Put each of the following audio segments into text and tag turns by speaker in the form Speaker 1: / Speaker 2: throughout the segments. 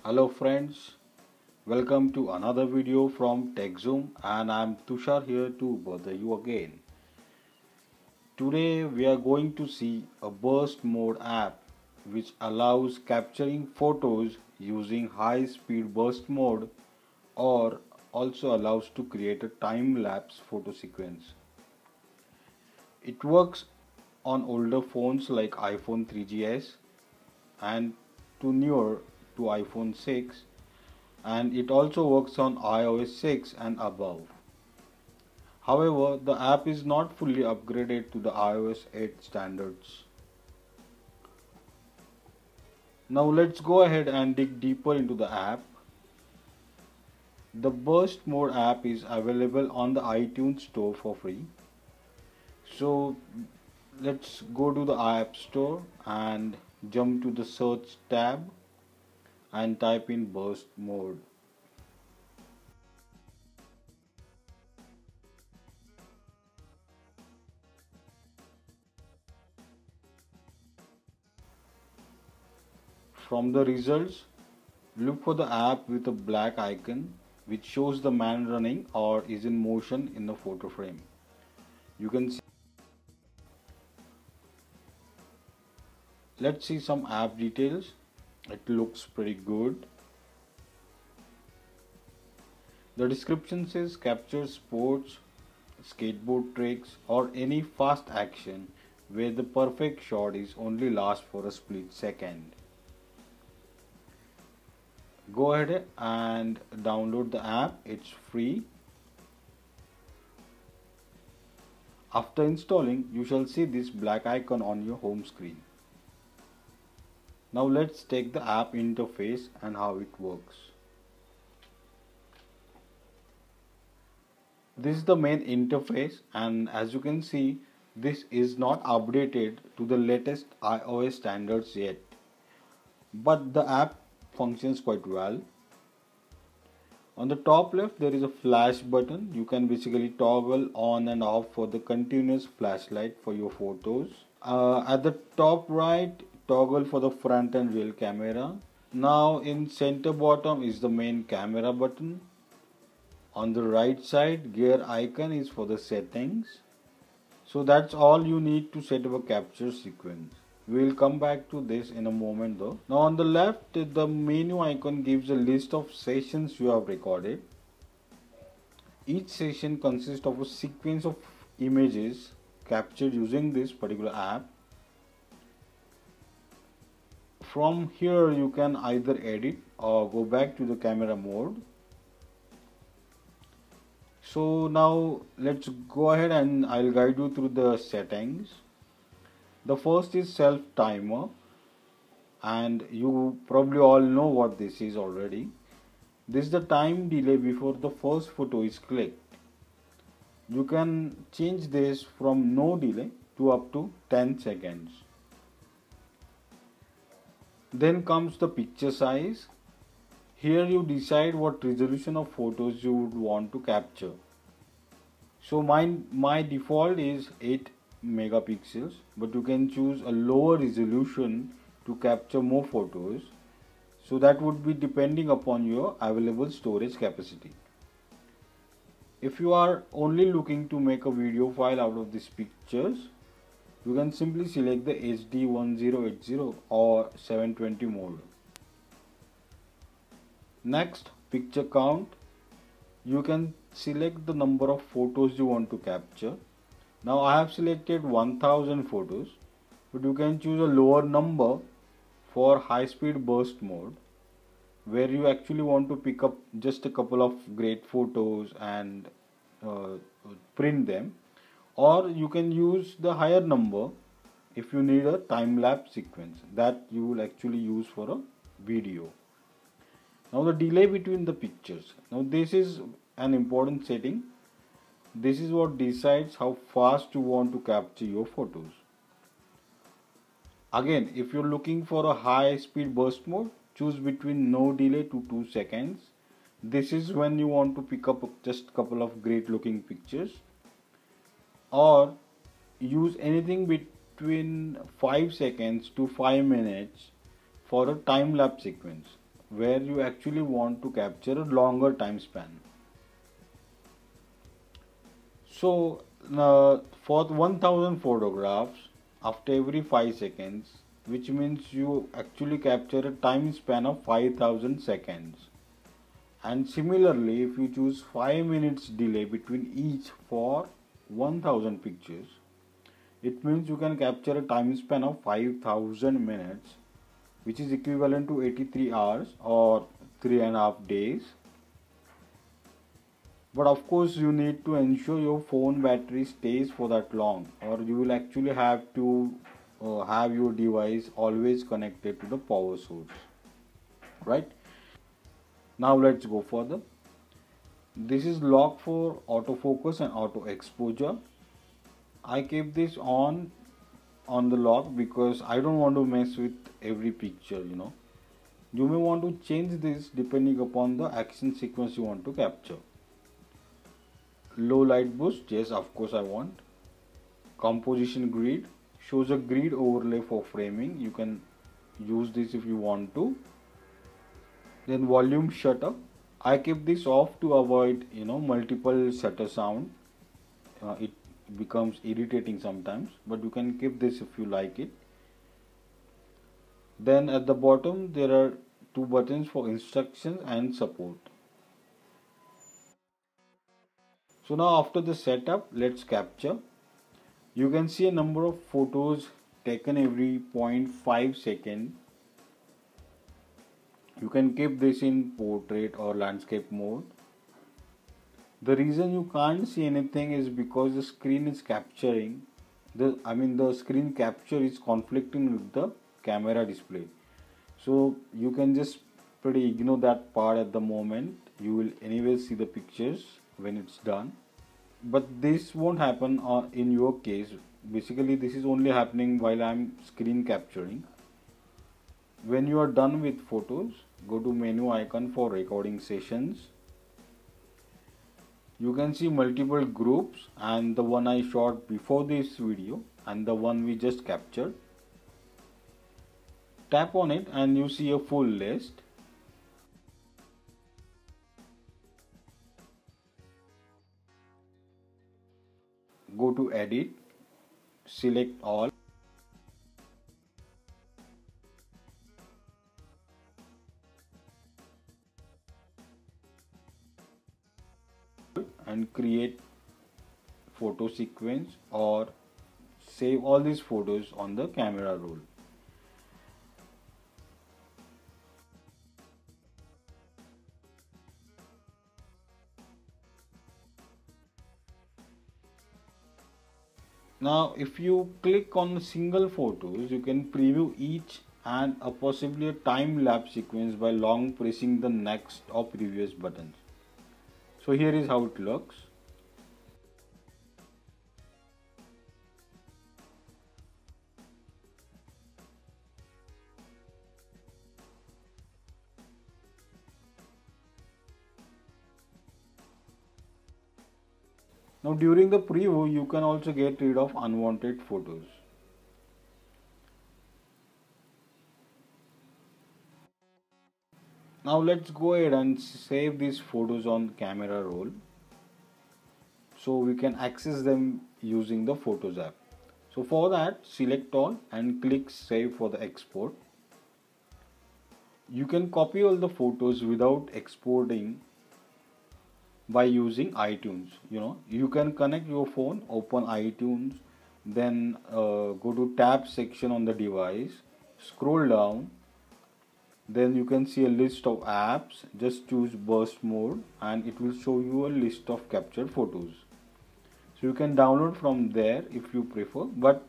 Speaker 1: Hello friends, welcome to another video from TechZoom and I'm Tushar here to bother you again. Today we are going to see a burst mode app which allows capturing photos using high speed burst mode or also allows to create a time-lapse photo sequence. It works on older phones like iPhone 3GS and to newer to iPhone 6, and it also works on iOS 6 and above. However, the app is not fully upgraded to the iOS 8 standards. Now let's go ahead and dig deeper into the app. The Burst Mode app is available on the iTunes Store for free. So let's go to the App Store and jump to the search tab and type in Burst Mode. From the results, look for the app with a black icon which shows the man running or is in motion in the photo frame. You can see. Let's see some app details. It looks pretty good. The description says capture sports, skateboard tricks or any fast action where the perfect shot is only lasts for a split second. Go ahead and download the app. It's free. After installing, you shall see this black icon on your home screen. Now let's take the app interface and how it works. This is the main interface, and as you can see, this is not updated to the latest iOS standards yet. But the app functions quite well. On the top left there is a flash button. You can basically toggle on and off for the continuous flashlight for your photos. At the top right, toggle for the front and rear camera. Now in center bottom is the main camera button. On the right side, gear icon is for the settings. So that's all you need to set up a capture sequence. We'll come back to this in a moment though. Now on the left, the menu icon gives a list of sessions you have recorded. Each session consists of a sequence of images captured using this particular app. From here you can either edit or go back to the camera mode. So now let's go ahead and I'll guide you through the settings. The first is self timer, and you probably all know what this is already. This is the time delay before the first photo is clicked. You can change this from no delay to up to 10 seconds. Then comes the picture size. Here you decide what resolution of photos you would want to capture. So my default is 8 megapixels, but you can choose a lower resolution to capture more photos. So that would be depending upon your available storage capacity. If you are only looking to make a video file out of these pictures, you can simply select the HD 1080 or 720 mode. Next, picture count. You can select the number of photos you want to capture. Now I have selected 1000 photos, but you can choose a lower number for high speed burst mode, where you actually want to pick up just a couple of great photos and print them, or you can use the higher number if you need a time-lapse sequence that you will actually use for a video. Now the delay between the pictures. Now this is an important setting. This is what decides how fast you want to capture your photos. Again, if you're looking for a high speed burst mode, choose between no delay to 2 seconds. This is when you want to pick up just a couple of great looking pictures, or use anything between 5 seconds to 5 minutes for a time lapse sequence. where you actually want to capture a longer time span. So for 1000 photographs after every 5 seconds, which means you actually capture a time span of 5000 seconds. And similarly, if you choose 5 minutes delay between each for 1000 pictures, it means you can capture a time span of 5000 minutes, which is equivalent to 83 hours or 3.5 days. But of course, you need to ensure your phone battery stays for that long, or you will actually have to have your device always connected to the power source, right? Now let's go further. This is lock for autofocus and auto exposure. I keep this on the lock because I don't want to mess with every picture. You may want to change this depending upon the action sequence you want to capture. Low light boost, yes, of course I want. Composition grid shows a grid overlay for framing. You can use this if you want to. Then volume shutter. I keep this off to avoid multiple shutter sound. It becomes irritating sometimes, but you can keep this if you like it. Then at the bottom there are two buttons for instructions and support. So now after the setup, let's capture. You can see a number of photos taken every zero point 0.5 second. You can keep this in portrait or landscape mode. The reason you can't see anything is because the screen is capturing the screen capture is conflicting with the camera display. So you can just pretty ignore that part at the moment. You will anyway see the pictures when it's done. But this won't happen in your case. Basically this is only happening while I'm screen capturing. When you are done with photos, go to menu icon for recording sessions. You can see multiple groups, and the one I shot before this video and the one we just captured. Tap on it and you see a full list. Go to edit, select all, and create photo sequence, or save all these photos on the camera roll. Now if you click on single photos, you can preview each and possibly a time lapse sequence by long pressing the next or previous buttons. So here is how it looks. Now during the preview, you can also get rid of unwanted photos. Now let's go ahead and save these photos on camera roll, so we can access them using the Photos app. So for that, select all and click save for the export. You can copy all the photos without exporting by using iTunes. You can connect your phone, open iTunes, then go to tab section on the device, scroll down, then you can see a list of apps. Just choose burst mode and it will show you a list of captured photos. So you can download from there if you prefer, but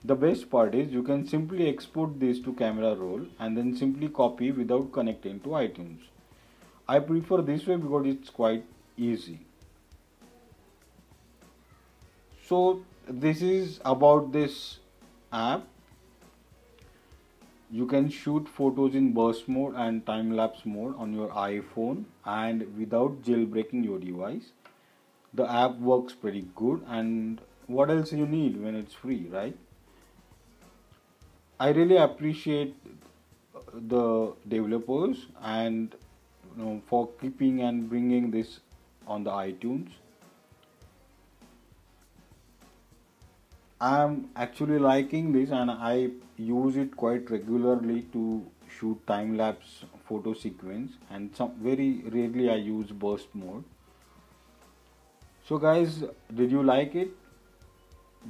Speaker 1: the best part is you can simply export this to camera roll and then simply copy without connecting to iTunes. I prefer this way because it's quite easy. So this is about this app. You can shoot photos in burst mode and time lapse mode on your iPhone and without jailbreaking your device. The app works pretty good, and what else you need when it's free, right? I really appreciate the developers and for keeping and bringing this on the iTunes. I'm actually liking this and I use it quite regularly to shoot time lapse photo sequence, and some very rarely I use burst mode. So guys, did you like it?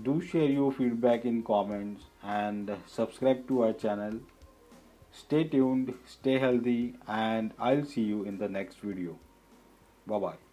Speaker 1: Do share your feedback in comments and subscribe to our channel. Stay tuned, stay healthy, and I'll see you in the next video. Bye bye.